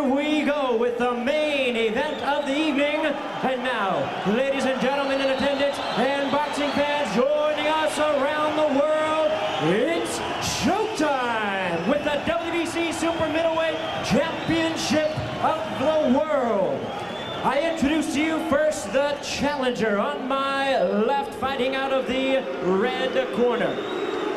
we go with the main event of the evening. And now, ladies and gentlemen in attendance and boxing fans joining us around the world, it's showtime with the WBC Super Middleweight Championship of the World. I introduce to you first the challenger on my left, fighting out of the red corner.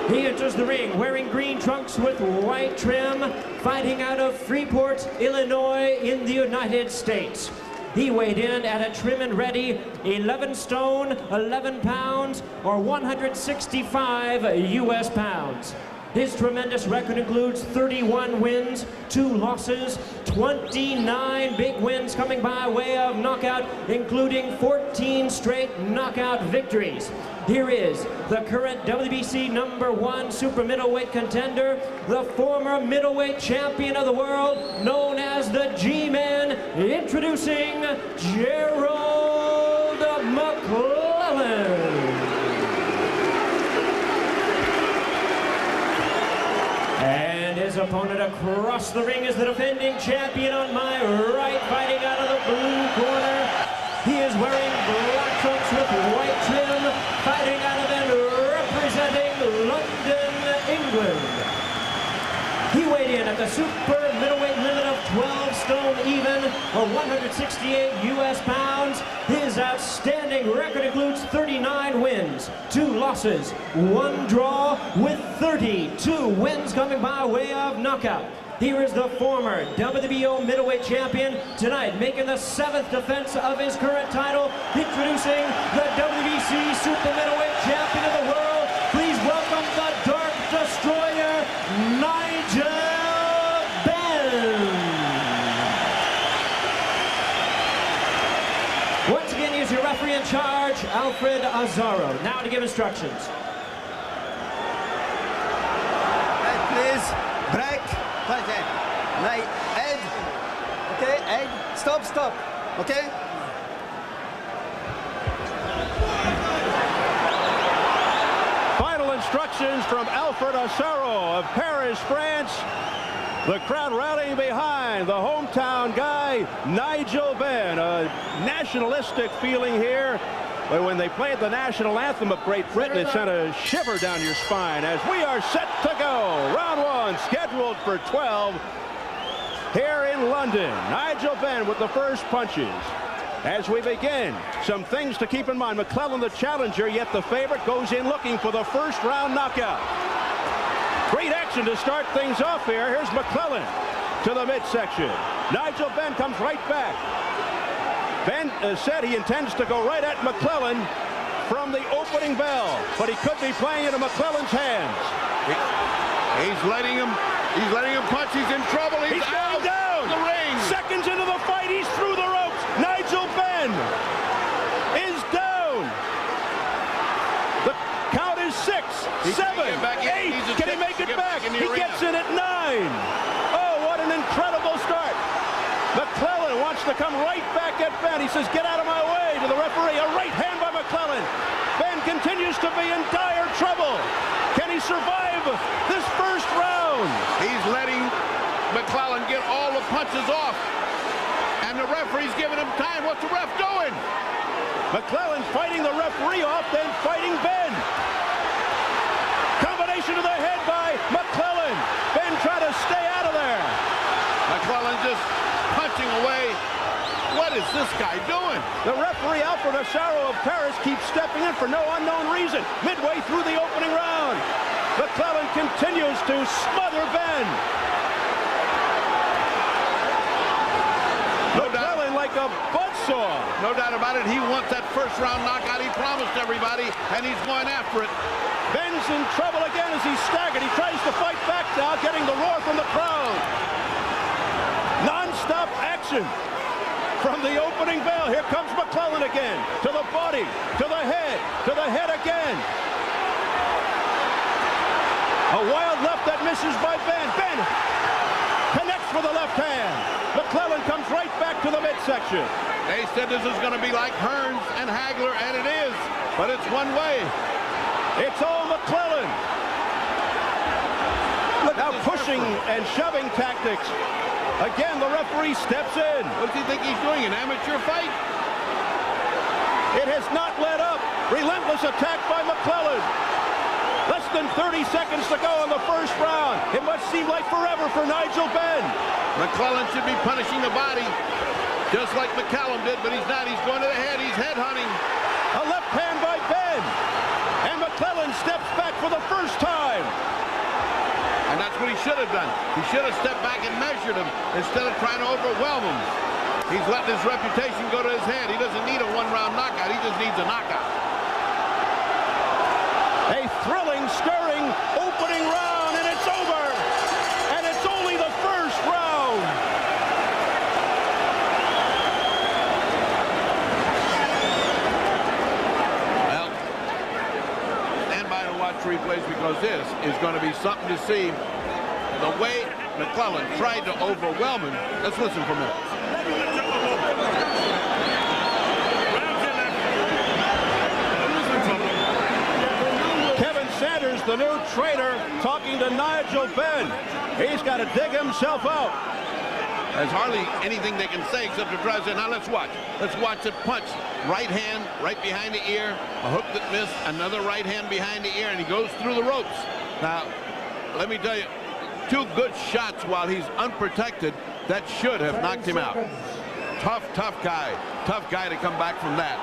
He enters the ring wearing green trunks with white trim, fighting out of Freeport, Illinois in the United States. He weighed in at a trim and ready 11 stone, 11 pounds, or 165 US pounds. His tremendous record includes 31 wins, 2 losses, 29 big wins coming by way of knockout, including 14 straight knockout victories. Here is the current WBC #1 super middleweight contender, the former middleweight champion of the world, known as the G-Man, introducing Gerald McClellan. And his opponent across the ring is the defending champion on my right, fighting out of the blue corner. He is wearing black trunks with white trim, fighting out of and representing London, England. He weighed in at the super middleweight limit of 12 stone even, or 168 US pounds. His outstanding record includes 39 wins, 2 losses, 1 draw, with 32 wins coming by way of knockout. Here is the former WBO middleweight champion, tonight making the 7th defense of his current title, introducing the WBC super middleweight champion of the world. Please welcome the Dark Destroyer, Nigel Benn. Once again, here's your referee in charge, Alfred Azzaro. Now to give instructions. Please, break. My head. Okay, head. Stop, stop. Okay? Final instructions from Alfred Azzaro of Paris, France. The crowd rallying behind the hometown guy, Nigel Benn. A nationalistic feeling here. But when they played the national anthem of Great Britain, it sent a shiver down your spine as we are set to go. Round 1 scheduled for 12 here in London. Nigel Benn with the first punches. As we begin, some things to keep in mind. McClellan, the challenger, yet the favorite, goes in looking for the first round knockout. Great action to start things off here. Here's McClellan to the midsection. Nigel Benn comes right back. Benn said he intends to go right at McClellan from the opening bell, but he could be playing into McClellan's hands. He's letting him punch. He's in trouble. He's out down. The ring. Seconds into the fight, he's through the ropes. Nigel Benn is down. The count is 6, 7, 8. Can he make it back? He gets in at 9. Oh, what an incredible start. McClellan wants to come right back at Benn. He says, get out of my way, to the referee. A right hand by McClellan. Benn continues to be in dire trouble. Can he survive this first round? He's letting McClellan get all the punches off. And the referee's giving him time. What's the ref doing? McClellan fighting the referee off, then fighting Benn. Combination to the head by McClellan. Benn trying to stay out of there. McClellan just punching away. What is this guy doing? The referee, Alfred Azzaro of Paris, keeps stepping in for no unknown reason. Midway through the opening round, McClellan continues to smother Benn. McClellan like a buzzsaw. No doubt about it. He wants that first round knockout. He promised everybody, and he's going after it. Benn's in trouble again as he's staggered. He tries to fight back now, getting the roar from the crowd. Non-stop action from the opening bell. Here comes McClellan again. To the body, to the head again. A wild left that misses by Benn. Benn connects with the left hand. McClellan comes right back to the midsection. They said this is going to be like Hearns and Hagler, and it is, but it's one way. It's all McClellan. Now pushing and shoving tactics Again, the referee steps in. What does he think he's doing, an amateur fight? It has not let up. Relentless attack by McClellan. Less than 30 seconds to go in the first round. It must seem like forever for Nigel Benn. McClellan should be punishing the body, just like McCallum did, but he's not. He's going to the head. He's head hunting. A left hand by Benn. And McClellan steps back for the first time. And that's what he should have done. He should have stepped back and measured him instead of trying to overwhelm him. He's letting his reputation go to his head. He doesn't need a one-round knockout. He just needs a knockout. A thrilling, stirring opening round, and it's over. And it's only the first round. Well, stand by to watch replays because this is going to be something to see. The way McClellan tried to overwhelm him. Let's listen for a minute. Sanders, the new trainer, talking to Nigel Benn. He's got to dig himself out. There's hardly anything they can say except to try to say, now let's watch. Let's watch it punch. Right hand, right behind the ear. A hook that missed. Another right hand behind the ear, and he goes through the ropes. Now, let me tell you, two good shots while he's unprotected. That should have knocked him out. Tough guy. Tough guy to come back from that.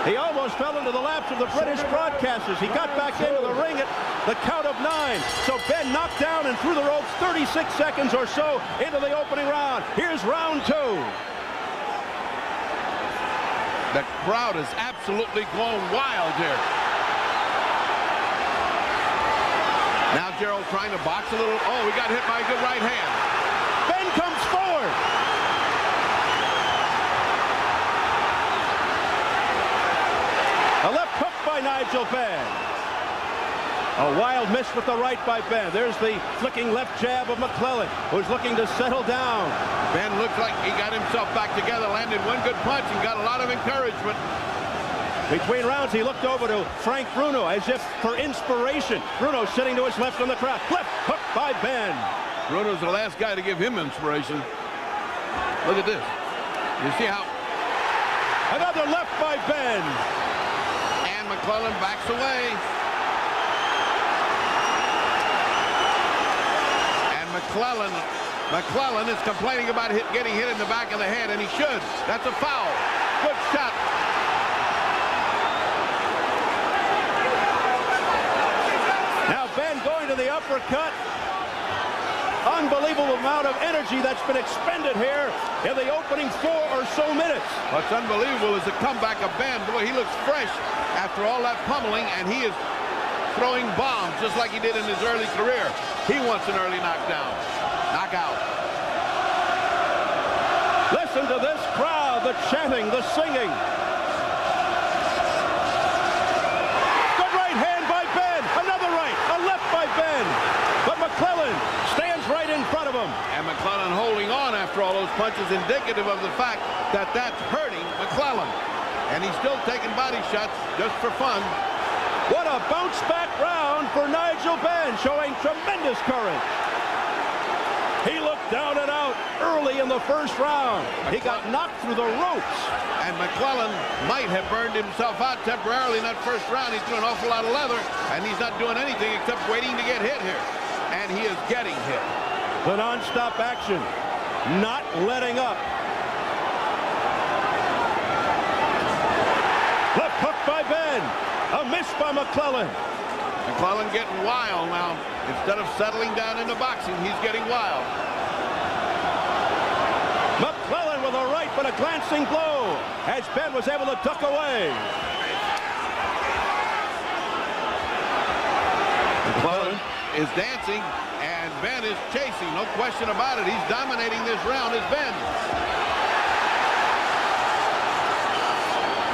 He almost fell into the laps of the British broadcasters. He got back into the ring at the count of 9. So Benn knocked down and through the ropes 36 seconds or so into the opening round. Here's round 2. The crowd is absolutely going wild here. Now Gerald trying to box a little. Oh, he got hit by a good right hand. Benn comes forward. A left hook by Nigel Benn. A wild miss with the right by Benn. There's the flicking left jab of McClellan, who's looking to settle down. Benn looked like he got himself back together, landed one good punch, and got a lot of encouragement. Between rounds, he looked over to Frank Bruno as if for inspiration. Bruno sitting to his left on the track. Left hook by Benn. Bruno's the last guy to give him inspiration. Look at this. You see how... Another left by Benn. And McClellan backs away. And McClellan is complaining about getting hit in the back of the head, and he should. That's a foul. Good shot. Now Benn going to the uppercut. Unbelievable amount of energy that's been expended here in the opening 4 or so minutes. What's unbelievable is the comeback of Benn. Boy, he looks fresh after all that pummeling, and he is throwing bombs just like he did in his early career. He wants an early knockdown. Knockout. Listen to this crowd, the chanting, the singing. Good right hand by Benn. Another right, a left by Benn. But McClellan stands right in front of him. And McClellan holding on after all those punches, indicative of the fact that that's hurting McClellan. And he's still taking body shots just for fun. What a bounce back round for Nigel Benn, showing tremendous courage. He looked down and out early in the first round. He got knocked through the ropes. And McClellan might have burned himself out temporarily in that first round. He's doing an awful lot of leather, and he's not doing anything except waiting to get hit here. And he is getting hit. The non-stop action, not letting up. Left hook by Benn. A miss by McClellan. McClellan getting wild now. Instead of settling down into boxing, he's getting wild. McClellan with a right, but a glancing blow as Benn was able to duck away. McClellan is dancing, and Benn is chasing. No question about it. He's dominating this round as Benn.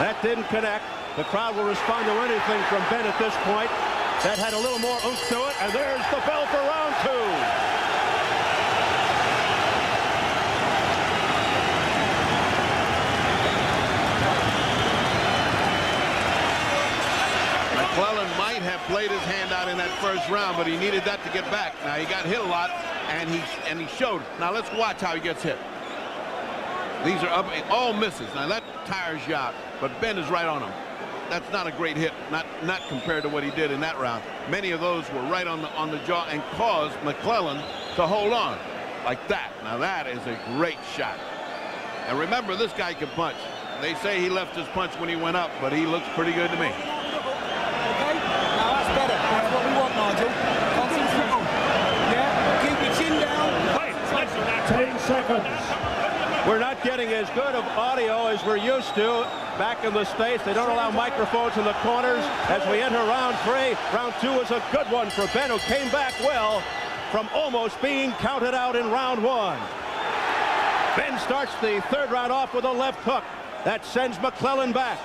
That didn't connect. The crowd will respond to anything from Benn at this point. That had a little more oomph to it, and there's the bell for round 2. McClellan might have played his hand out in that first round, but he needed that to get back. Now, he got hit a lot, and he showed it. Now let's watch how he gets hit. These are up, all misses. Now that tires you out, but Ben is right on him. That's not a great hit, not compared to what he did in that round. Many of those were right on the jaw and caused McClellan to hold on like that. Now that is a great shot. And remember, this guy can punch. They say he left his punch when he went up, but he looks pretty good to me. Okay, now that's better. That's what we want, Nigel. Concentrate. Yeah, keep your chin down. 10 seconds. We're not getting as good of audio as we're used to back in the States. They don't allow microphones in the corners as we enter round 3. Round 2 is a good one for Ben, who came back well from almost being counted out in round 1. Ben starts the 3rd round off with a left hook. That sends McClellan back.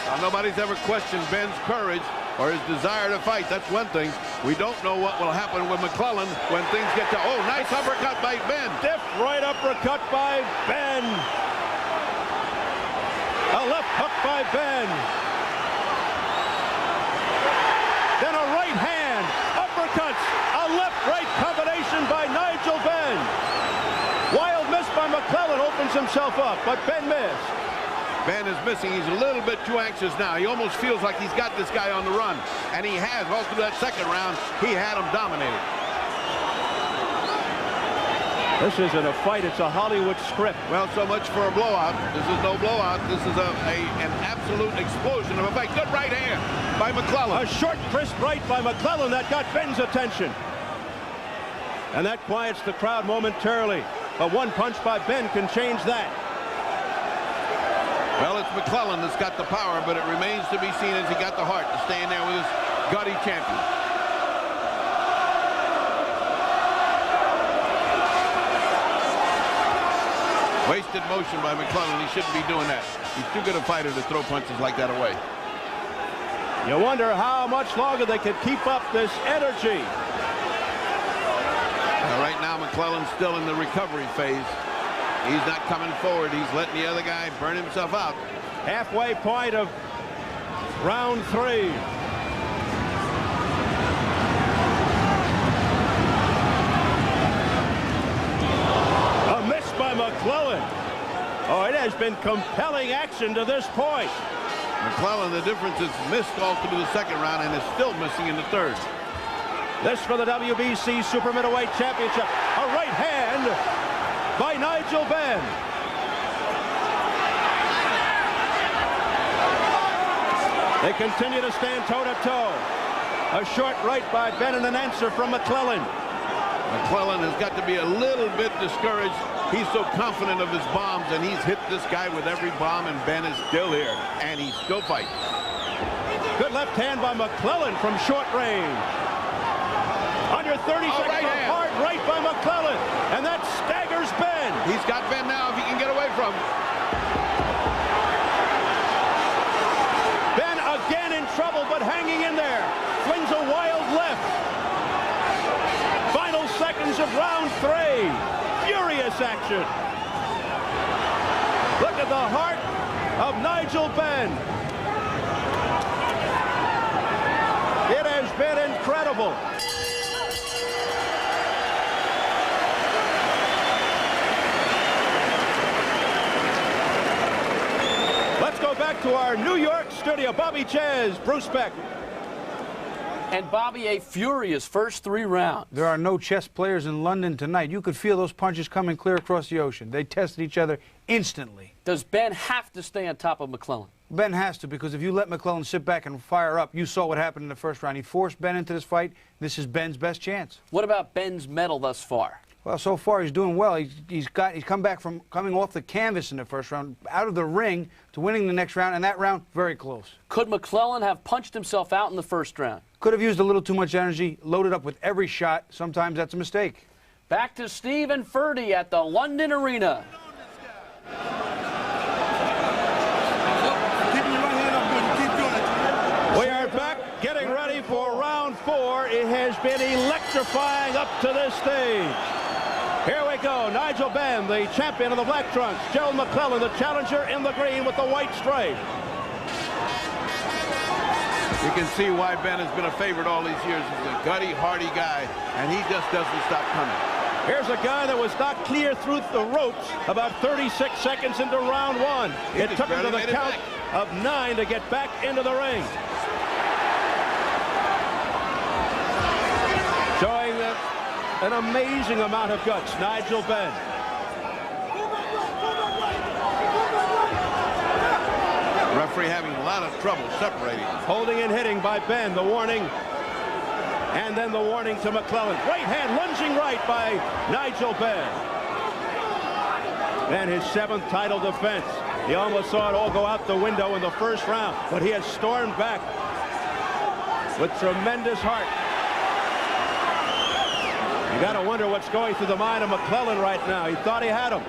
Now, nobody's ever questioned Ben's courage or his desire to fight. That's one thing. We don't know what will happen with McClellan when things get to... Oh, nice uppercut by Ben. Stiff right uppercut by Ben. A left hook by Ben. Then a right hand. Uppercuts. A left-right combination by Nigel Benn. Wild miss by McClellan, opens himself up, but Ben missed. Ben is missing. He's a little bit too anxious now. He almost feels like he's got this guy on the run. And he has. All through that 2nd round, he had him dominated. This isn't a fight. It's a Hollywood script. Well, so much for a blowout. This is no blowout. This is an absolute explosion of a fight. Good right hand by McClellan. A short, crisp right by McClellan that got Ben's attention. And that quiets the crowd momentarily. But one punch by Ben can change that. Well, it's McClellan that's got the power, but it remains to be seen as he got the heart to stay in there with his gutty champion. Wasted motion by McClellan. He shouldn't be doing that. He's too good a fighter to throw punches like that away. You wonder how much longer they can keep up this energy. Now, right now, McClellan's still in the recovery phase. He's not coming forward. He's letting the other guy burn himself out. Halfway point of round 3. A miss by McClellan. Oh, it has been compelling action to this point. McClellan, the difference is missed all through the 2nd round and is still missing in the 3rd. This for the WBC Super Middleweight Championship. A right hand by Nigel Benn. They continue to stand toe-to-toe. A short right by Benn and an answer from McClellan. McClellan has got to be a little bit discouraged. He's so confident of his bombs, and he's hit this guy with every bomb, and Ben is still here, and he's still fighting. Good left hand by McClellan from short range. Under 30 seconds, right hand. Hard right by McClellan, and that staggers Ben. He's got Ben now if he can get away from him. Ben again in trouble, but hanging in there. Flings a wild left. Final seconds of round 3. Furious action. Look at the heart of Nigel Benn. It has been incredible. Let's go back to our New York studio. Bobby Ches, Bruce Beck. And Bobby, a furious first 3 rounds. There are no chess players in London tonight. You could feel those punches coming clear across the ocean. They tested each other instantly. Does Ben have to stay on top of McClellan? Ben has to, because if you let McClellan sit back and fire up, you saw what happened in the 1st round. He forced Ben into this fight. This is Ben's best chance. What about Ben's medal thus far? Well, so far he's doing well. He's come back from coming off the canvas in the 1st round, out of the ring to winning the next round, and that round, very close. Could McClellan have punched himself out in the 1st round? Could have used a little too much energy, loaded up with every shot. Sometimes that's a mistake. Back to Stephen Furdy at the London Arena. We are back getting ready for round 4. It has been electrifying up to this stage. Here we go. Nigel Benn, the champion of the black trunks. Gerald McClellan, the challenger in the green with the white stripe. You can see why Ben has been a favorite all these years. He's a gutty, hardy guy, and he just doesn't stop coming. Here's a guy that was not clear through the ropes about 36 seconds into round one. It took him to the count of 9 to get back into the ring. Showing an amazing amount of guts, Nigel Benn. Referee having a lot of trouble separating. Holding and hitting by Benn, the warning. And then the warning to McClellan. Right hand lunging right by Nigel Benn. And his 7th title defense. He almost saw it all go out the window in the first round, but he has stormed back with tremendous heart. You got to wonder what's going through the mind of McClellan right now. He thought he had him.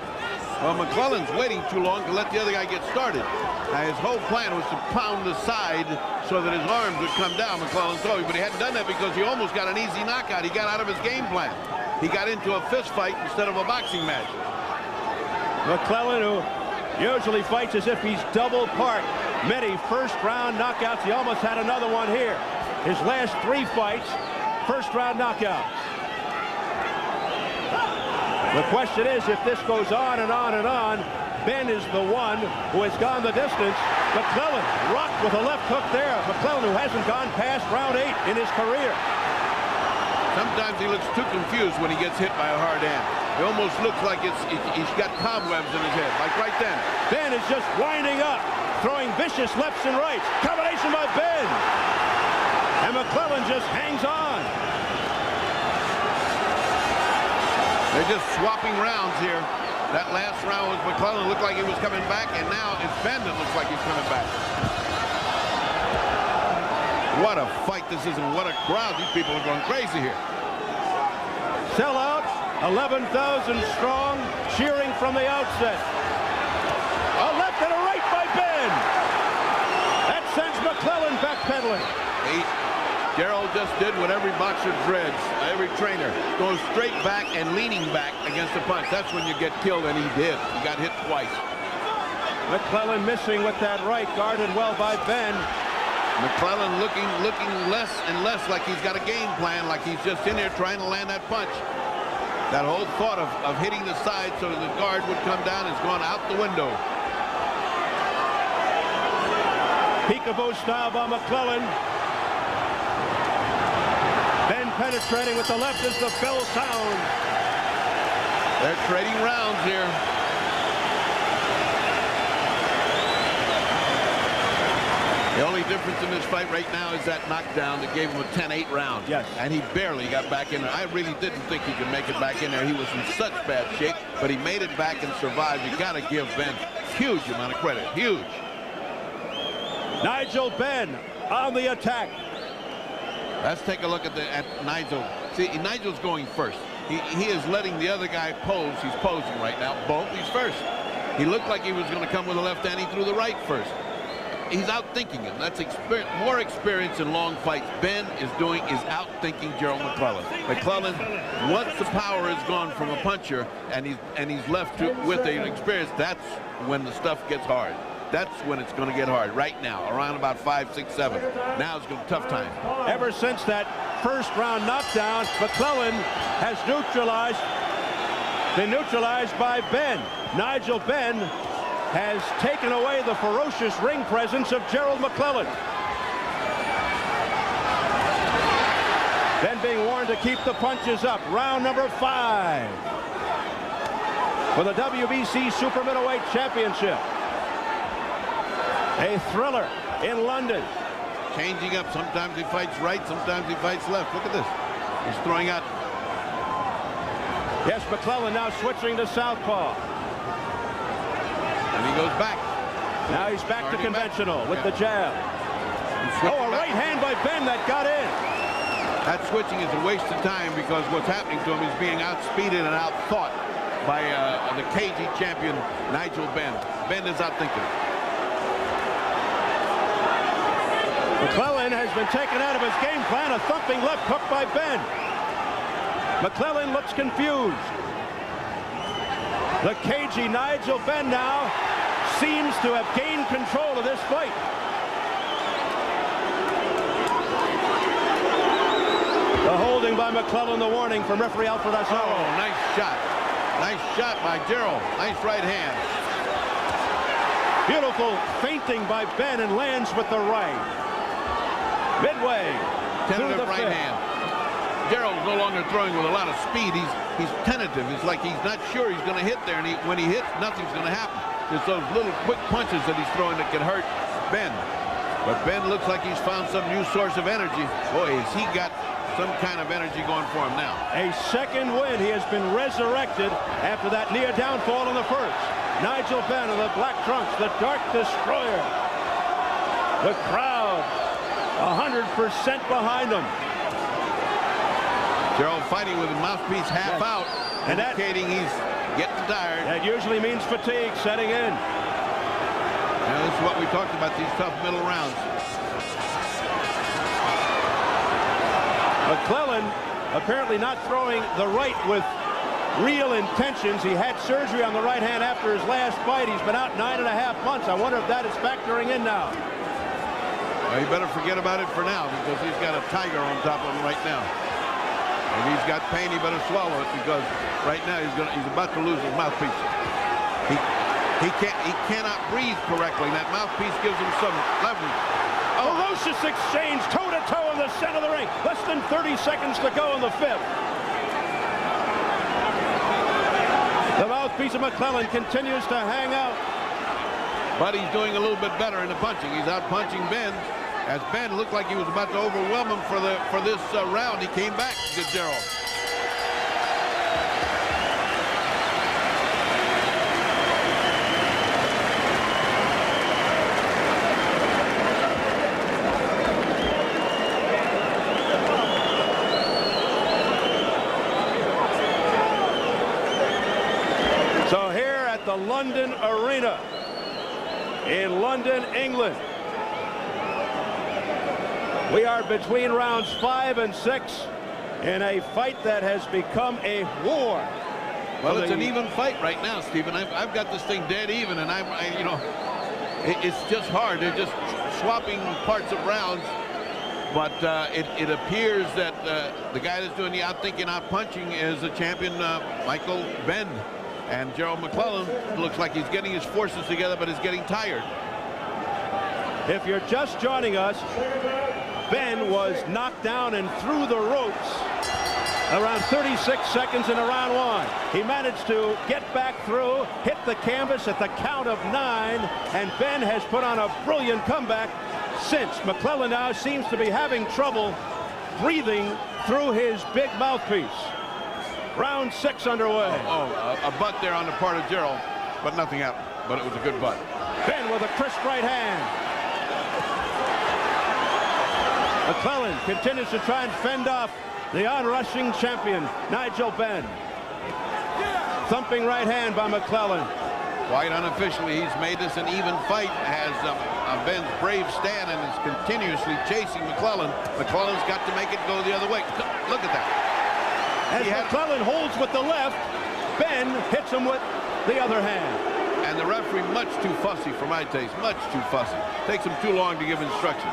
Well, McClellan's waiting too long to let the other guy get started. Now, his whole plan was to pound the side so that his arms would come down, McClellan told me, but he hadn't done that because he almost got an easy knockout. He got out of his game plan. He got into a fist fight instead of a boxing match. McClellan, who usually fights as if he's double part. Many first-round knockouts. He almost had another one here. His last 3 fights, first-round knockouts. The question is, if this goes on and on and on, Benn is the one who has gone the distance. McClellan rocked with a left hook there. McClellan, who hasn't gone past round 8 in his career. Sometimes he looks too confused when he gets hit by a hard hand. It almost looks like he's got cobwebs in his head, like right then. Benn is just winding up, throwing vicious lefts and rights. Combination by Benn. And McClellan just hangs on. They're just swapping rounds here. That last round was McClellan looked like he was coming back, and now it's Benn that looks like he's coming back. What a fight this is, and what a crowd. These people are going crazy here. Sellout, 11,000 strong, cheering from the outset. A left and a right by Benn. That sends McClellan backpedaling. Gerald just did what every boxer dreads, every trainer. Goes straight back and leaning back against the punch. That's when you get killed, and he did. He got hit twice. McClellan missing with that right, guarded well by Benn. McClellan looking less and less like he's got a game plan, like he's just in there trying to land that punch. That whole thought of hitting the side so that the guard would come down has gone out the window. Peekaboo style by McClellan. Benn penetrating with the left as the bell sounds. They're trading rounds here. The only difference in this fight right now is that knockdown that gave him a 10-8 round. Yes. And he barely got back in there. I really didn't think he could make it back in there. He was in such bad shape, but he made it back and survived. You got to give Benn a huge amount of credit. Huge. Nigel Benn on the attack. Let's take a look at Nigel. See, Nigel's going first. He is letting the other guy pose. He's posing right now. Boom, he's first. He looked like he was going to come with the left hand. He threw the right first. He's outthinking him. That's more experience in long fights. Benn is outthinking Gerald McClellan. McClellan, once the power is gone from a puncher and he's left with an experience, that's when the stuff gets hard. That's when it's going to get hard. Right now, around about 5, 6, 7. Now it's going to be a tough time. Ever since that first round knockdown, McClellan has been neutralized by Benn. Nigel Benn has taken away the ferocious ring presence of Gerald McClellan. Benn being warned to keep the punches up. Round number 5 for the WBC Super Middleweight Championship. A thriller in London. Changing up. Sometimes he fights right, sometimes he fights left. Look at this. He's throwing out. Yes, McClellan now switching to southpaw. And he goes back. Now he's back to conventional with the jab. Oh, a right hand by Benn that got in. That switching is a waste of time because what's happening to him is being outspeeded and outthought by the cagey champion, Nigel Benn. Benn is outthinking. McClellan has been taken out of his game plan. A thumping left hook by Benn. McClellan looks confused. The cagey Nigel Benn now seems to have gained control of this fight. The whole holding by McClellan. The warning from referee Alfred Asaro. Oh, nice shot. Nice shot by Gerald. Nice right hand. Beautiful feinting by Benn and lands with the right. Midway. Tentative right hand. Gerald's no longer throwing with a lot of speed. He's tentative. It's like he's not sure he's going to hit there. And when he hits, nothing's going to happen. It's those little quick punches that he's throwing that can hurt Benn. But Benn looks like he's found some new source of energy. Boy, has he got some kind of energy going for him now. A second win. He has been resurrected after that near downfall in the first. Nigel Benn in the black trunks, the Dark Destroyer. The crowd 100% behind him. Gerald fighting with the mouthpiece half out, and indicating he's getting tired. That usually means fatigue setting in. Now, this is what we talked about, these tough middle rounds. McClellan apparently not throwing the right with real intentions. He had surgery on the right hand after his last fight. He's been out 9.5 months. I wonder if that is factoring in now. Well, he better forget about it for now, because he's got a tiger on top of him right now. If he's got pain, he better swallow it, because right now he's about to lose his mouthpiece. He cannot breathe correctly, and that mouthpiece gives him some leverage. Ferocious exchange, toe-to-toe in the center of the ring. Less than 30 seconds to go in the fifth. The mouthpiece of McClellan continues to hang out. But he's doing a little bit better in the punching. He's out punching Benn. As Benn looked like he was about to overwhelm him for this round, he came back to Gerald. So here at the London Arena in London, England, we are between rounds 5 and 6 in a fight that has become a war. Well, it's an even fight right now, Stephen. I've got this thing dead even, and you know, it's just hard. They're just swapping parts of rounds. But it appears that the guy that's doing the outthinking, outpunching is the champion, Nigel Benn. And Gerald McClellan looks like he's getting his forces together, but is getting tired. If you're just joining us, Benn was knocked down and through the ropes around 36 seconds into round 1. He managed to get back through, hit the canvas at the count of 9, and Benn has put on a brilliant comeback since. McClellan now seems to be having trouble breathing through his big mouthpiece. Round 6 underway. A butt there on the part of Gerald, but nothing happened. But it was a good butt. Benn with a crisp right hand. McClellan continues to try and fend off the onrushing champion, Nigel Benn. Thumping right hand by McClellan. Quite unofficially, he's made this an even fight, has Benn's brave stand and is continuously chasing McClellan. McClellan's got to make it go the other way. Look at that. As McClellan holds with the left, Benn hits him with the other hand. And the referee much too fussy for my taste, much too fussy. Takes him too long to give instructions.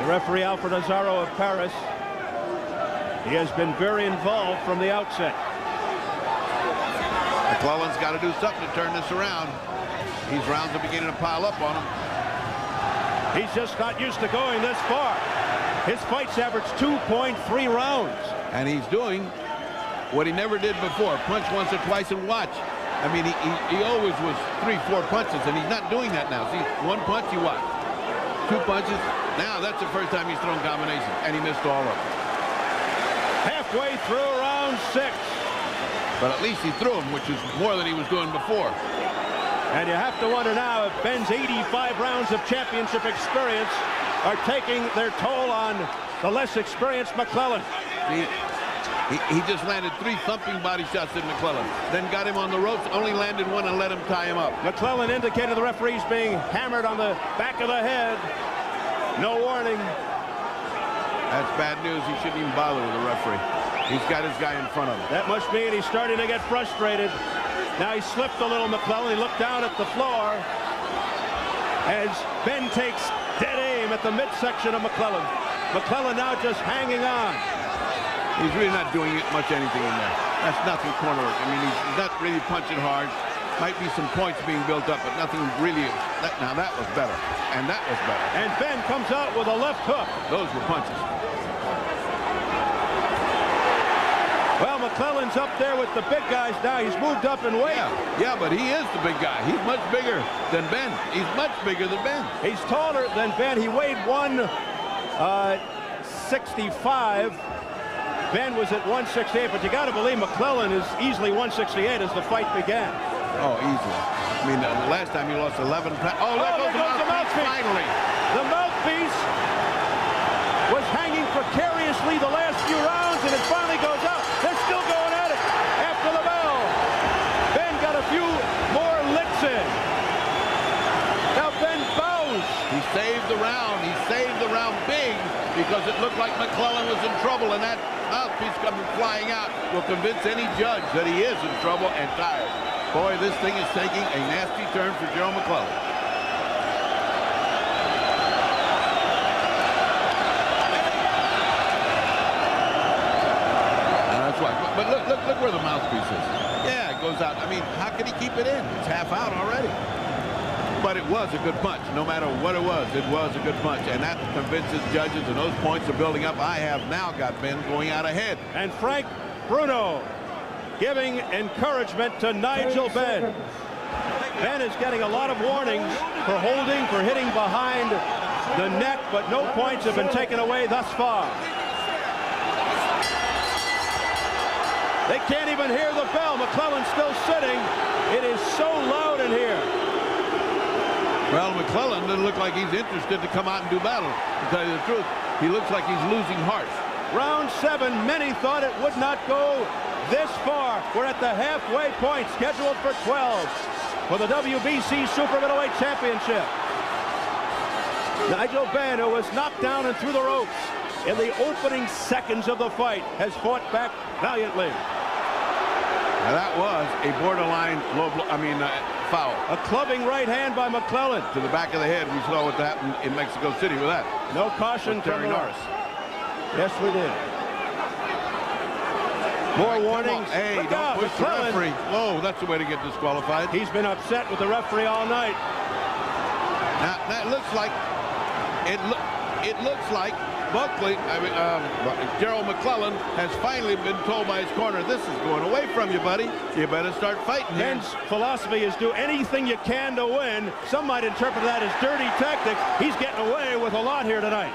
The referee Alfred Asaro of Paris, he has been very involved from the outset. McClellan's got to do something to turn this around. These rounds are beginning to pile up on him. He's just not used to going this far. His fights average 2.3 rounds. And he's doing what he never did before. Punch once or twice and watch. I mean, he always was 3-4 punches, and he's not doing that now. See, one punch, you watch. 2 punches. Now that's the first time he's thrown combinations, and he missed all of them. Halfway through round 6. But at least he threw him, which is more than he was doing before. And you have to wonder now if Benn's 85 rounds of championship experience are taking their toll on the less experienced McClellan. He just landed 3 thumping body shots at McClellan. Then got him on the ropes, only landed 1 and let him tie him up. McClellan indicated the referee's being hammered on the back of the head. No warning. That's bad news. He shouldn't even bother with the referee. He's got his guy in front of him. That must mean he's starting to get frustrated. Now he slipped a little, McClellan. He looked down at the floor as Benn takes dead aim at the midsection of McClellan. McClellan now just hanging on. He's really not doing much anything in there. That's nothing corner work. I mean, he's not really punching hard. Might be some points being built up, but nothing really. Now that was better, and that was better. And Ben comes out with a left hook. Those were punches. Well, McClellan's up there with the big guys now. He's moved up in weight. Yeah, but he is the big guy. He's much bigger than Ben. He's much bigger than Ben. He's taller than Ben. He weighed 165. Ben was at 168, but you got to believe McClellan is easily 168 as the fight began. Oh, easily. I mean, the last time he lost 11 pounds. Oh, there goes the mouthpiece. Finally. The mouthpiece was hanging precariously the last few rounds, and it finally goes out. They're still going at it after the bell. Ben got a few more licks in. Now Ben bows. He saved the round. He saved the round big because it looked like McClellan was in trouble, and that mouthpiece coming flying out will convince any judge that he is in trouble and tired. Boy, this thing is taking a nasty turn for Gerald McClellan. That's right. But look where the mouthpiece is. Yeah, it goes out. I mean, how can he keep it in? It's half out already. But it was a good punch. No matter what it was a good punch. And that convinces judges, and those points are building up. I have now got Ben going out ahead. And Frank Bruno giving encouragement to Nigel Benn. Ben is getting a lot of warnings for holding, for hitting behind the neck, but no points have been taken away thus far. They can't even hear the bell. McClellan's still sitting. It is so loud in here. Well, McClellan doesn't look like he's interested to come out and do battle. To tell you the truth, he looks like he's losing heart. Round 7, many thought it would not go this far. We're at the halfway point, scheduled for 12 for the WBC Super Middleweight Championship. Nigel Benn, who was knocked down and through the ropes in the opening seconds of the fight, has fought back valiantly. Now that was a borderline low blow, foul. A clubbing right hand by McClellan. To the back of the head. We saw what happened in Mexico City with that. No caution from Norris. Yes, we did. More warnings. Hey, Look don't out, push the McClellan. referee. Whoa, that's the way to get disqualified. He's been upset with the referee all night. Now that looks like it looks like Gerald McClellan has finally been told by his corner, this is going away from you, buddy. You better start fighting here. Ben's philosophy is do anything you can to win. Some might interpret that as dirty tactics. He's getting away with a lot here tonight.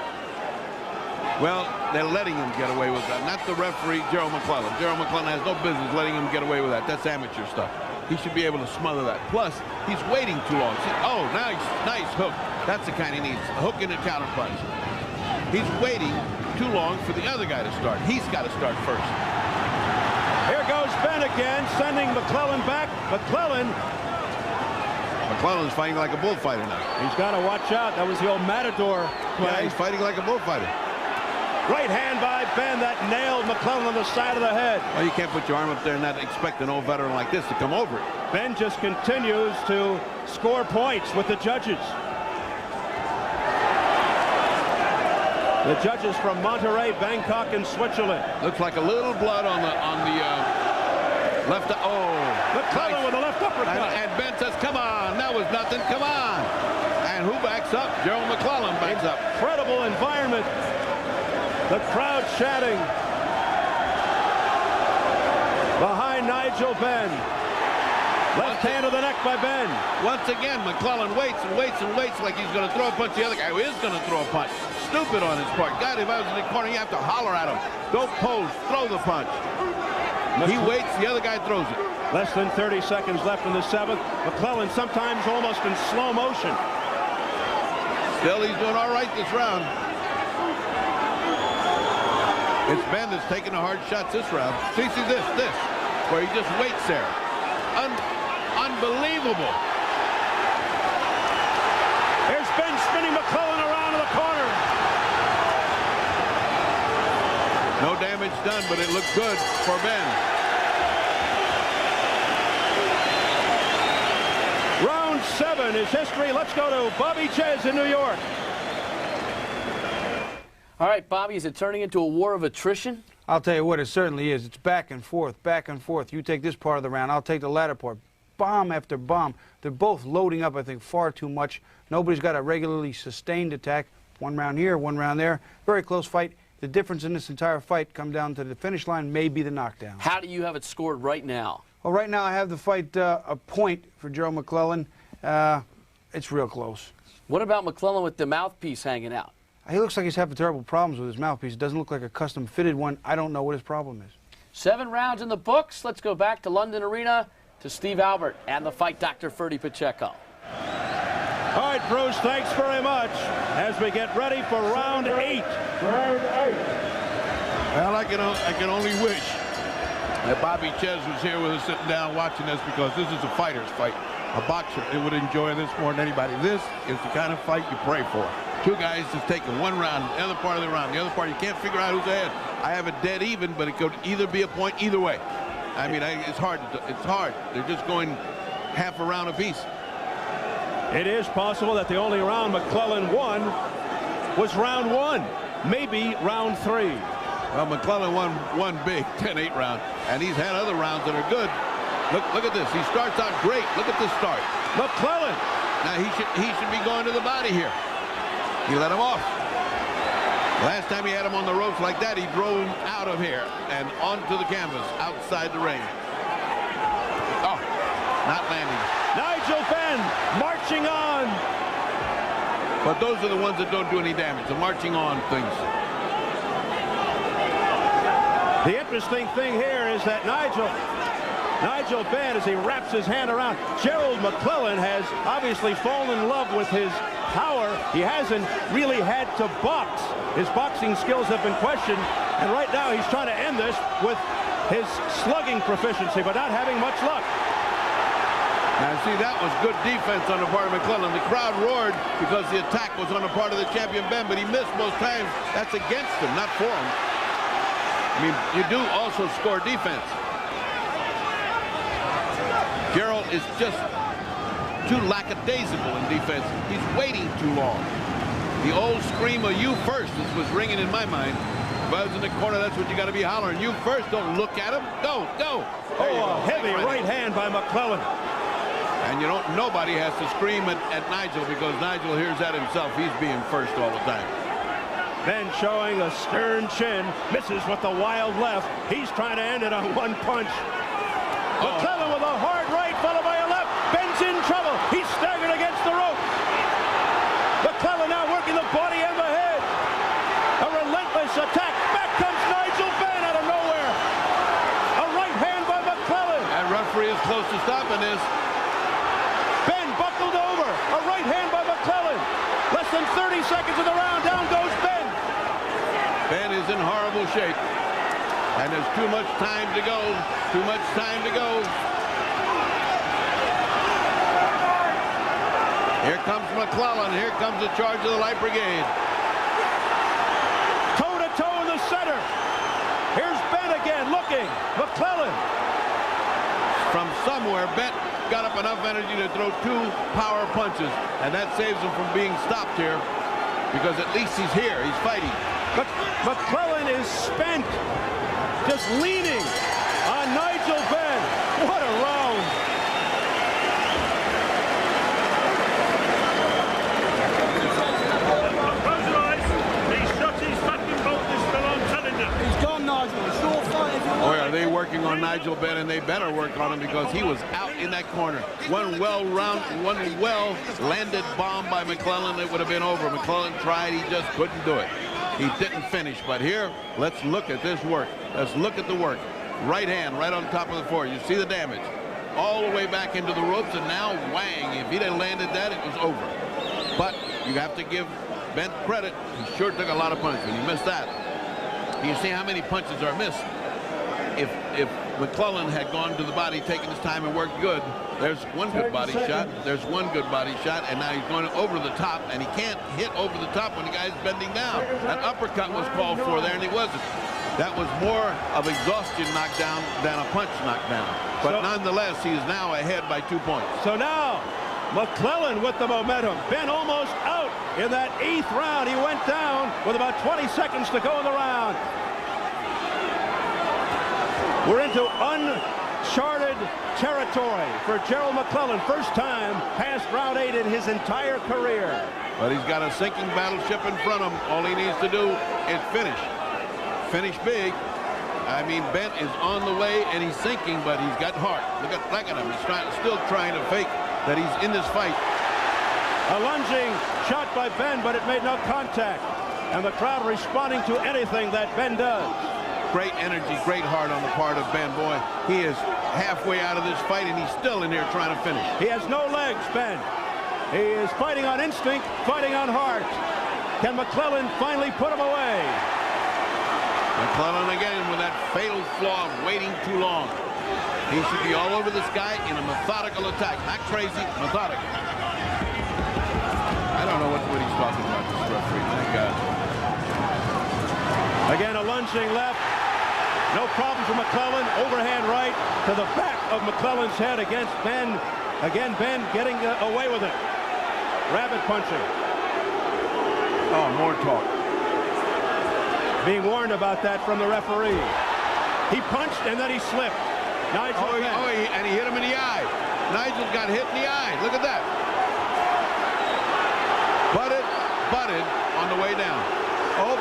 Well, they're letting him get away with that. Not the referee, Gerald McClellan. Gerald McClellan has no business letting him get away with that. That's amateur stuff. He should be able to smother that. Plus, he's waiting too long. See, oh, nice hook. That's the kind he needs. A hook and a counter punch. He's waiting too long for the other guy to start. He's got to start first. Here goes Ben again, sending McClellan back. McClellan's fighting like a bullfighter now. He's got to watch out. That was the old Matador play. Yeah, he's fighting like a bullfighter. Right hand by Ben that nailed McClellan on the side of the head. Well, you can't put your arm up there and not expect an old veteran like this to come over it. Ben just continues to score points with the judges. The judges from Monterrey, Bangkok, and Switzerland. Looks like a little blood on the left. Oh, McClellan with a left uppercut. And Ben says, "Come on, that was nothing. Come on." And who backs up? Gerald McClellan backs up. Incredible environment. The crowd chanting behind Nigel Benn. Left hand to the neck by Ben. Once again, McClellan waits and waits and waits like he's going to throw a punch. The other guy who is going to throw a punch. Stupid on his part. God, if I was in the corner, you have to holler at him. Don't pose. Throw the punch. He waits. The other guy throws it. Less than 30 seconds left in the 7th. McClellan sometimes almost in slow motion. Still, he's doing all right this round. It's Ben that's taking the hard shots this round. See this, where he just waits there. Unbelievable. Here's Ben spinning McClellan around in the corner. No damage done, but it looked good for Ben. Round 7 is history. Let's go to Bobby Ches in New York. All right, Bobby, is it turning into a war of attrition? I'll tell you what, it certainly is. It's back and forth, back and forth. You take this part of the round, I'll take the latter part. Bomb after bomb. They're both loading up, I think, far too much. Nobody's got a regularly sustained attack. One round here, one round there. Very close fight. The difference in this entire fight come down to the finish line, may be the knockdown. How do you have it scored right now? Well, right now I have the fight a point for Gerald McClellan. It's real close. What about McClellan with the mouthpiece hanging out? He looks like he's having terrible problems with his mouthpiece. It doesn't look like a custom-fitted one. I don't know what his problem is. 7 rounds in the books. Let's go back to London Arena to Steve Albert and the fight Dr. Ferdy Pacheco. All right, Bruce, thanks very much as we get ready for round 8. Well, I can only wish that Bobby Ches was here with us sitting down watching this, because this is a fighter's fight. A boxer would enjoy this more than anybody. This is the kind of fight you pray for. Two guys just taking one round, the other part of the round. The other part, you can't figure out who's ahead. I have it dead even, but it could either be a point either way. I mean, it's hard. It's hard. They're just going half a round apiece. It is possible that the only round McClellan won was round 1, maybe round 3. Well, McClellan won one big 10-8 round, and he's had other rounds that are good. Look at this. He starts out great. Look at this start. McClellan. Now he should be going to the body here. He let him off. Last time he had him on the ropes like that, he drove him out of here and onto the canvas outside the ring. Oh, not landing. Nigel Benn marching on. But those are the ones that don't do any damage, the marching on things. The interesting thing here is that Nigel Benn, as he wraps his hand around, Gerald McClellan has obviously fallen in love with his power. He hasn't really had to box. His boxing skills have been questioned, and right now he's trying to end this with his slugging proficiency, but not having much luck. Now, see, that was good defense on the part of McClellan. The crowd roared because the attack was on the part of the champion Benn, but he missed most times. That's against him, not for him. I mean, you do also score defense. Gerald is just too lackadaisical in defense. He's waiting too long. The old scream of "you first" was ringing in my mind. If I was in the corner, that's what you got to be hollering. You first, don't look at him. Go, go. Oh, a heavy right hand by McClellan. And you don't, nobody has to scream at Nigel, because Nigel hears that himself. He's being first all the time. Benn showing a stern chin, misses with the wild left. He's trying to end it on one punch. McClellan with a hard right, followed by a left. Benn's in trouble. He's staggered against the rope. McClellan now working the body and the head. A relentless attack. Back comes Nigel Benn out of nowhere. A right hand by McClellan. That referee is close to stopping this. Benn buckled over. A right hand by McClellan. Less than 30 seconds of the round. Down goes Benn. Ben is in horrible shape. And there's too much time to go. Too much time to go. Here comes McClellan. Here comes the charge of the Light Brigade. Toe-to-toe in the center. Here's Benn again looking. McClellan. From somewhere, Ben got up enough energy to throw 2 power punches. And that saves him from being stopped here, because at least he's here. He's fighting. But McClellan is spent, just leaning on Nigel Benn. What a round. Close your eyes. These shots he's fucking bolt is still on, telling you. He's gone, Nigel. It's your fight if you want. Boy, are they working on Nigel Benn, and they better work on him, because he was out in that corner. One well-landed bomb by McClellan, it would have been over. McClellan tried, he just couldn't do it. He didn't finish, but here, let's look at this work. Let's look at the work. Right hand, right on top of the floor. You see the damage. All the way back into the ropes, and now whang. If he'd have landed that, it was over. But you have to give Ben credit. He sure took a lot of punches. He missed that. You see how many punches are missed. If McClellan had gone to the body, taken his time and worked good, there's one good body shot. There's one good body shot, and now he's going over the top, and he can't hit over the top when the guy's bending down. An uppercut was called for there, and he wasn't. That was more of exhaustion knockdown than a punch knockdown. But nonetheless, he is now ahead by 2 points. So now, McClellan with the momentum. Benn almost out in that 8th round. He went down with about 20 seconds to go in the round. We're into uncharted territory for Gerald McClellan. First time past round 8 in his entire career. But he's got a sinking battleship in front of him. All he needs to do is finish. Finish big. I mean, Benn is on the way, and he's sinking, but he's got heart. Look at him. He's still trying to fake that he's in this fight. A lunging shot by Benn, but it made no contact. And the crowd responding to anything that Benn does. Great energy, great heart on the part of Benn. Boy, he is halfway out of this fight, and he's still in here trying to finish. He has no legs, Benn. He is fighting on instinct, fighting on heart. Can McClellan finally put him away? McClellan again with that fatal flaw of waiting too long. He should be all over this guy in a methodical attack. Not crazy, methodical. I don't know what he's talking about, this referee. Thank God. Again, a lunging left. No problem for McClellan. Overhand right to the back of McClellan's head against Benn. Again, Benn getting away with it. Rabbit punching. Oh, more talk. Being warned about that from the referee. He punched and then he slipped. Nigel Benn. And he hit him in the eye. Nigel got hit in the eye. Look at that. Butted on the way down. Oh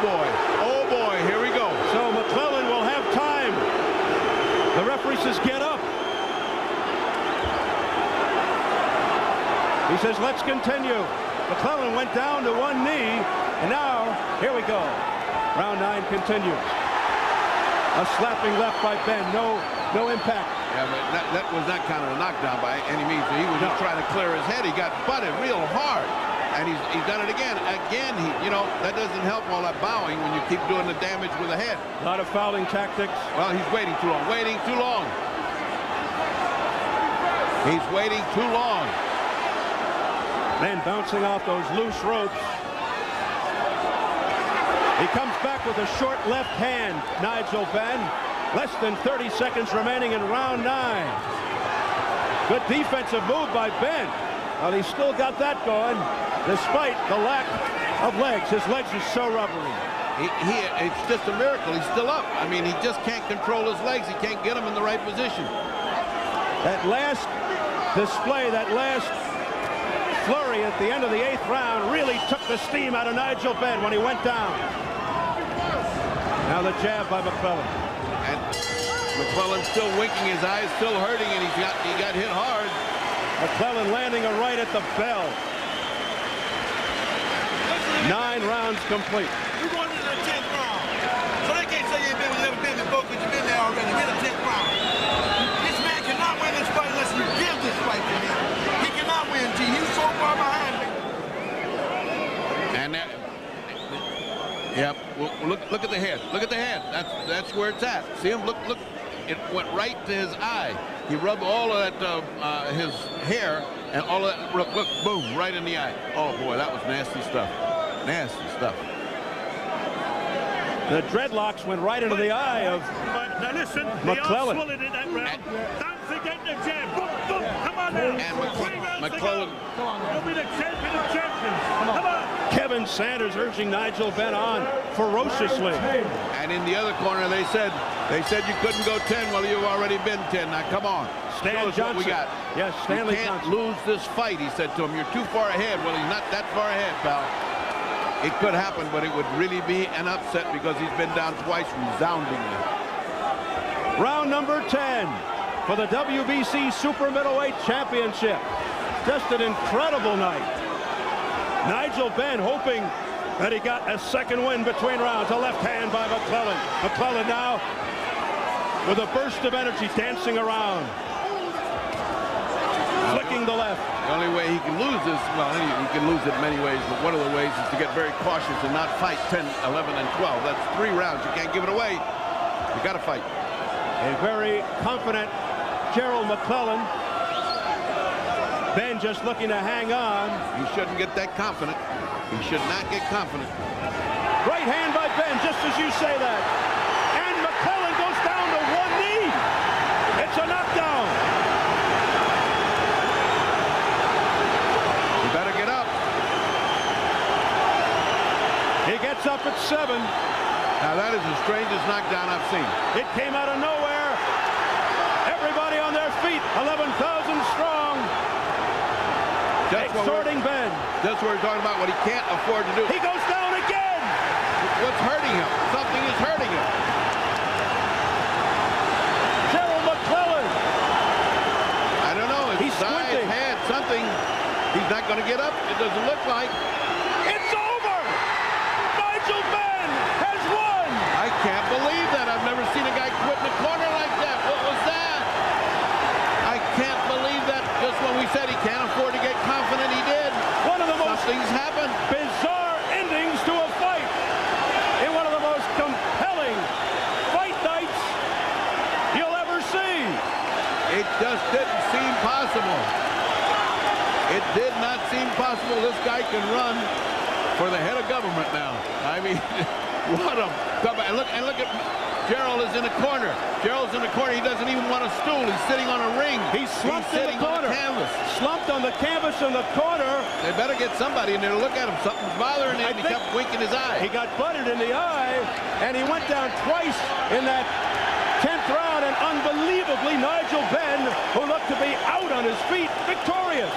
boy, here we go. So McClellan will have time. The referee says, get up. He says, let's continue. McClellan went down to one knee, and now, here we go. Round 9 continues. A slapping left by Benn, no impact. Yeah, but that was not kind of a knockdown by any means. He was just trying to clear his head. He got butted real hard. And he's done it again. Again, that doesn't help all that bowing when you keep doing the damage with the head. A lot of fouling tactics. Well, he's waiting too long. Waiting too long. He's waiting too long. Then bouncing off those loose ropes. He comes back with a short left hand, Nigel Benn. Less than 30 seconds remaining in round 9. Good defensive move by Benn. Well, he's still got that going, despite the lack of legs. His legs are so rubbery. It's just a miracle. He's still up. I mean, he just can't control his legs. He can't get them in the right position. That last display, that last flurry at the end of the 8th round really took the steam out of Nigel Benn when he went down. Now the jab by McClellan. And McClellan still winking, his eyes still hurting, and he got hit hard. McClellan landing a right at the bell. 9 rounds complete. We're going into the 10th round. So they can't say you ain't never been in both, but you've been there already. We're in the 10th round. This man cannot win this fight unless you give this fight to him. He cannot win, G. He's so far behind me. And yep. Well, look at the head. Look at the head. That's where it's at. See him? Look. It went right to his eye. He rubbed all of that, his hair, and all of that, look, boom, right in the eye. Oh, boy, that was nasty stuff. Nasty stuff. The dreadlocks went right into the eye of Now listen, McClellan. they are swallowed in that round. Don't forget the jab. Boom, boom. Come on now. And McClellan. You'll be the champion of champions. Come on. Kevin Sanders urging Nigel Benn on ferociously. And in the other corner, they said you couldn't go 10. Well, you've already been 10. Now, come on. Stan Johnson. What we got. Yes, Stanley You can't Johnson. lose this fight, he said to him. You're too far ahead. Well, he's not that far ahead, pal. It could happen, but it would really be an upset because he's been down twice resoundingly. Round number 10 for the WBC Super Middleweight Championship. Just an incredible night. Nigel Benn hoping that he got a second win between rounds. A left hand by McClellan. McClellan now with a burst of energy dancing around. Flicking the left. The only way he can lose this, well, he can lose it many ways, but one of the ways is to get very cautious and not fight 10, 11, and 12. That's 3 rounds. You can't give it away. You got to fight. A very confident Gerald McClellan. Benn just looking to hang on. He shouldn't get that confident. He should not get confident. Right hand by Benn, just as you say that. And McClellan goes down to one knee. It's a knockdown. You better get up. He gets up at 7. Now that is the strangest knockdown I've seen. It came out of nowhere. feet, 11,000 strong. Exhorting Ben. That's what we're talking about, what he can't afford to do. He goes down again. What's hurting him? Something is hurting him. Gerald McClellan. I don't know. His He's side, squinting. head, something. He's not going to get up. It doesn't look like. It's over. Nigel Benn has won. I can't believe that. I've never seen a guy quit in a corner like that. What was that? I can't believe that. Just when we said he can't afford to get confident, he did. One of the most Something's happened. bizarre endings to a fight in one of the most compelling fight nights you'll ever see. It just didn't seem possible. It did not seem possible. This guy can run for the head of government now. I mean, what a comeback. And look at Gerald is in the corner. Gerald's in the corner. He doesn't even want a stool. He's sitting on a ring. He's slumped in sitting the corner. on the canvas. Slumped on the canvas in the corner. They better get somebody in there to look at him. Something's bothering him. I He think kept winking his eye. He got butted in the eye, and he went down twice in that 10th round, and unbelievably, Nigel Benn, who looked to be out on his feet, victorious.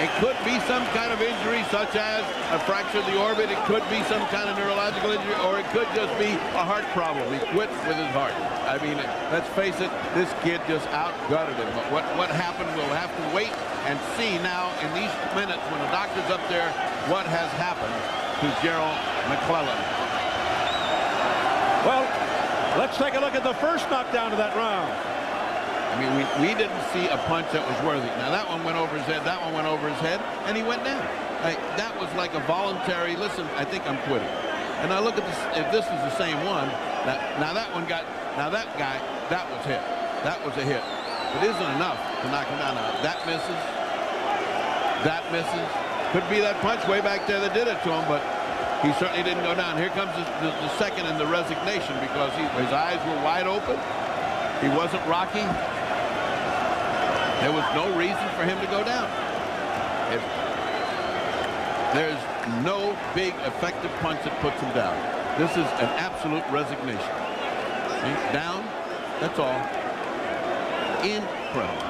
It could be some kind of injury, such as a fracture of the orbit. It could be some kind of neurological injury, or it could just be a heart problem. He quit with his heart. I mean, let's face it, this kid just outgutted him. But what happened, we'll have to wait and see now in these minutes when the doctor's up there what has happened to Gerald McClellan. Well, let's take a look at the first knockdown of that round. I mean, we didn't see a punch that was worthy. Now, that one went over his head, that one went over his head, and he went down. That was like a voluntary, listen, I think I'm quitting. And now look at this, if this is the same one, now that one got, now that guy, that was hit. That was a hit. It isn't enough to knock him down. Now, that misses. That misses. Could be that punch way back there that did it to him, but he certainly didn't go down. Here comes the second in the resignation because his eyes were wide open. He wasn't rocking. There was no reason for him to go down. There's no big effective punch that puts him down. This is an absolute resignation. He's down. That's all. Incredible.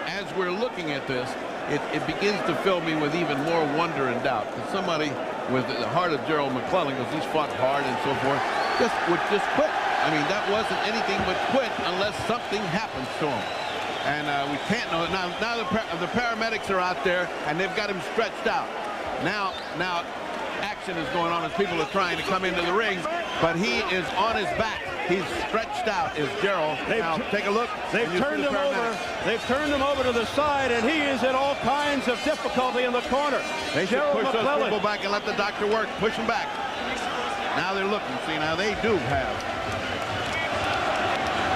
As we're looking at this, it begins to fill me with even more wonder and doubt that somebody with the heart of Gerald McClellan, because he's fought hard and so forth, would just quit. I mean, that wasn't anything but quit unless something happens to him. And we can't know. Now the paramedics are out there, and they've got him stretched out. Now action is going on as people are trying to come into the ring, but he is on his back. He's stretched out, is Gerald. Now, take a look. They've turned him over. They've turned him over to the side, and he is in all kinds of difficulty in the corner. They should Gerald push McClellan. those people back and let the doctor work. Push them back. Now they're looking. See, now they do have.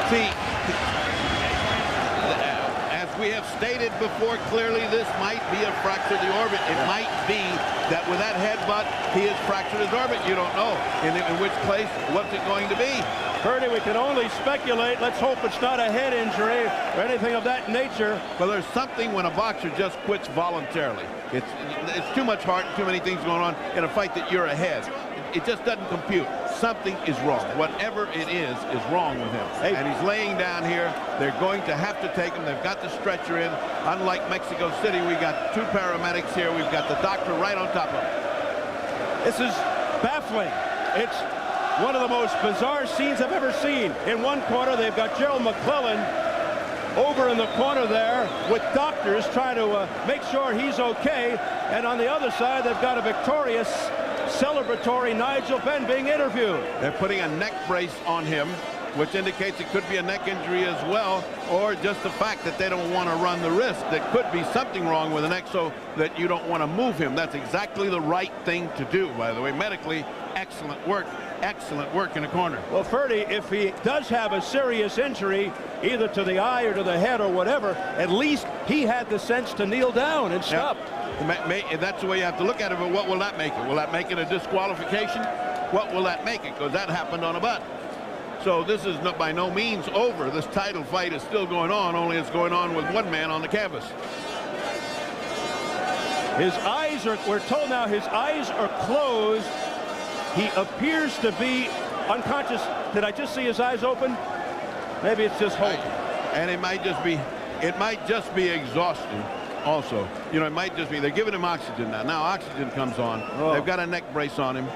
See, as we have stated before, clearly this might be a fracture of the orbit. It might be that with that headbutt, he has fractured his orbit. You don't know in which place, what's it going to be. Bertie, we can only speculate. Let's hope it's not a head injury or anything of that nature. Well, there's something when a boxer just quits voluntarily. It's too much heart and too many things going on in a fight that you're ahead. It just doesn't compute. Something is wrong. Whatever it is wrong with him. Hey. And he's laying down here. They're going to have to take him. They've got the stretcher in. Unlike Mexico City, we got two paramedics here. We've got the doctor right on top of him. This is baffling. It's one of the most bizarre scenes I've ever seen. In one corner, they've got Gerald McClellan over in the corner there with doctors trying to make sure he's okay. And on the other side, they've got a victorious, celebratory Nigel Benn being interviewed. They're putting a neck brace on him, which indicates it could be a neck injury as well, or just the fact that they don't want to run the risk. There could be something wrong with the neck so that you don't want to move him. That's exactly the right thing to do, by the way. Medically, excellent work in the corner. Well, Ferdy, if he does have a serious injury, either to the eye or to the head or whatever, at least he had the sense to kneel down and stop. Yeah. That's the way you have to look at it, but what will that make it? Will that make it a disqualification? What will that make it? Because that happened on a butt. So this is by no means over. This title fight is still going on, only it's going on with one man on the canvas. His eyes are, we're told now, his eyes are closed. He appears to be unconscious. Did I just see his eyes open? Maybe it's just hope. And it might just be exhaustion also. You know, it might just be, they're giving him oxygen now. Now oxygen comes on. Oh. They've got a neck brace on him.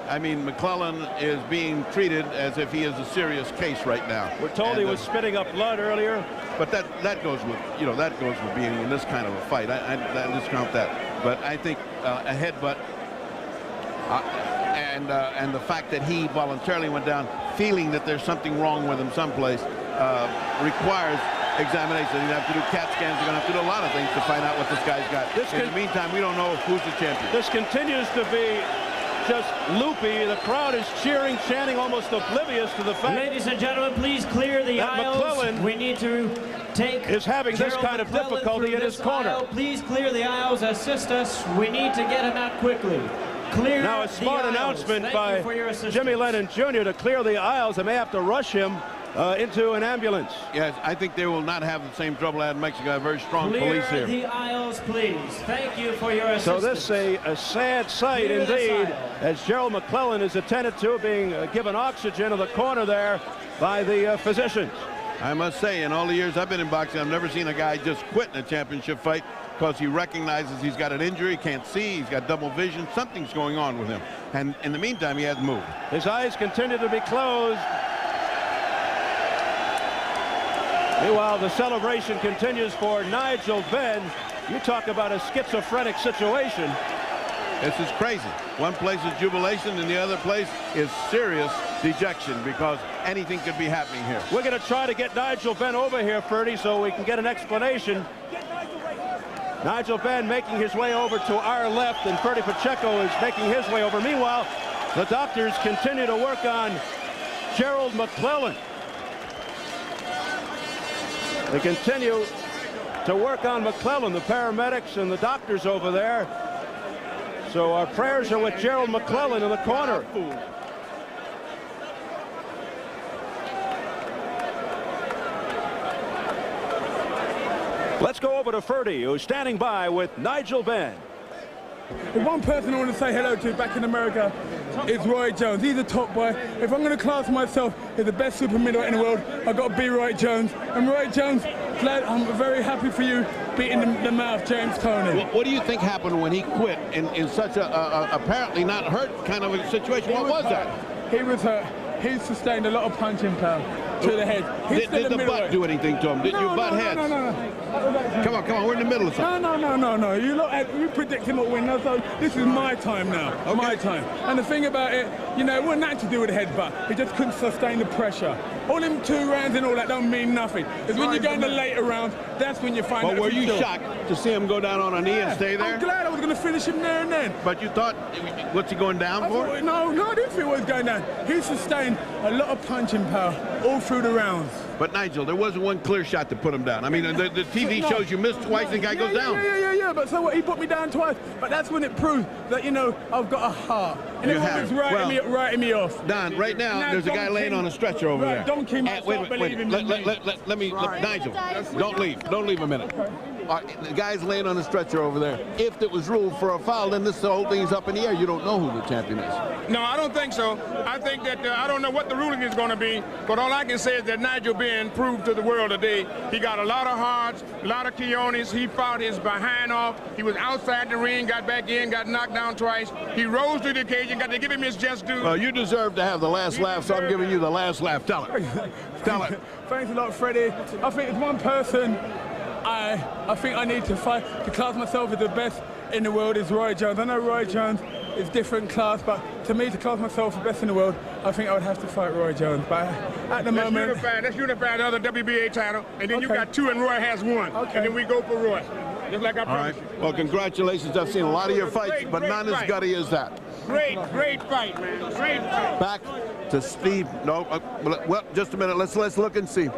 I mean, McClellan is being treated as if he is a serious case right now. We're told he was spitting up blood earlier. But that goes with, you know, that goes with being in this kind of a fight. I discount that. But I think a headbutt and the fact that he voluntarily went down feeling that there's something wrong with him someplace requires examination. You're going to have to do CAT scans. You're going to have to do a lot of things to find out what this guy's got. In the meantime, we don't know who's the champion. This continues to be just loopy. The crowd is cheering, chanting, almost oblivious to the fact. Ladies and gentlemen, please clear the aisles. McClellan we need to take is having Gerald this kind of McClellan difficulty in his corner. Aisle. Please clear the aisles. Assist us. We need to get him out quickly. Clear now a smart announcement by Jimmy Lennon Jr. to clear the aisles. They may have to rush him into an ambulance. Yes, I think they will not have the same trouble they had in Mexico. Very strong police here. Clear the aisles, please. Thank you for your assistance. So this is a sad sight indeed, as Gerald McClellan is attended to, being given oxygen in the corner there by the physicians. I must say, in all the years I've been in boxing, I've never seen a guy just quit in a championship fight because he recognizes he's got an injury, can't see, he's got double vision, something's going on with him. And in the meantime, he hasn't moved. His eyes continue to be closed. Meanwhile, the celebration continues for Nigel Benn. You talk about a schizophrenic situation. This is crazy. One place is jubilation and the other place is serious dejection because anything could be happening here. We're going to try to get Nigel Benn over here, Ferdy, so we can get an explanation. Nigel Benn making his way over to our left, and Ferdy Pacheco is making his way over. Meanwhile, the doctors continue to work on Gerald McClellan. They continue to work on McClellan, the paramedics and the doctors over there. So our prayers are with Gerald McClellan in the corner. Let's go over to Ferdy, who's standing by with Nigel Benn. If one person I want to say hello to back in America, it's Roy Jones. He's a top boy. If I'm going to class myself as the best super middleweight in the world, I've got to be Roy Jones. And Roy Jones, glad, I'm very happy for you beating the mouth, James Coney. What do you think happened when he quit in such a apparently not hurt kind of a situation? What was that? He was hurt. He sustained a lot of punching power to the head. Did the butt do anything to him? Did you butt heads? No. Come on, we're in the middle of something. No. You predicting what winner, so this is my time now. Okay. My time. And the thing about it, you know, it wasn't that to do with the headbutt. He just couldn't sustain the pressure. All them 2 rounds and all that don't mean nothing. It's when you go in the later rounds, that's when you find out. But were you shocked to see him go down on a knee and stay there? I'm glad I was going to finish him there and then. But you thought, what's he going down for? No, I didn't feel he was going down. He sustained a lot of punching power all through the rounds. But Nigel, there wasn't one clear shot to put him down. I mean, the TV shows you miss twice, the guy goes down. Yeah, but so what? He put me down twice. But that's when it proved that, you know, I've got a heart. And everyone's writing me off. Don, right now, there's a guy laying on a stretcher over there. Don't keep believing me. Let me, Nigel, don't leave a minute. The guy's laying on a stretcher over there. If it was ruled for a foul, then the whole thing's up in the air. You don't know who the champion is. No, I don't think so. I think that I don't know what the ruling is going to be, but all I can say is that Nigel Benn proved to the world today he got a lot of hearts, a lot of Keonis. He fought his behind off. He was outside the ring, got back in, got knocked down twice. He rose to the occasion, got to give him his just due. Well, you deserve to have the last laugh, so I'm giving you the last laugh. Tell it. Tell it. Thanks a lot, Freddie. I think it's one person I think I need to fight to class myself as the best in the world is Roy Jones. I know Roy Jones is different class, but to me, to class myself the best in the world, I think I would have to fight Roy Jones. But at the moment, let's unify the other WBA title, and then you got 2 and Roy has 1. Okay. And then we go for Roy. Just like I promised you. Well, congratulations. I've seen a lot of your fights, but none as gutty as that. Great fight, man. Great fight. Back to Steve. No, well, just a minute. Let's look and see.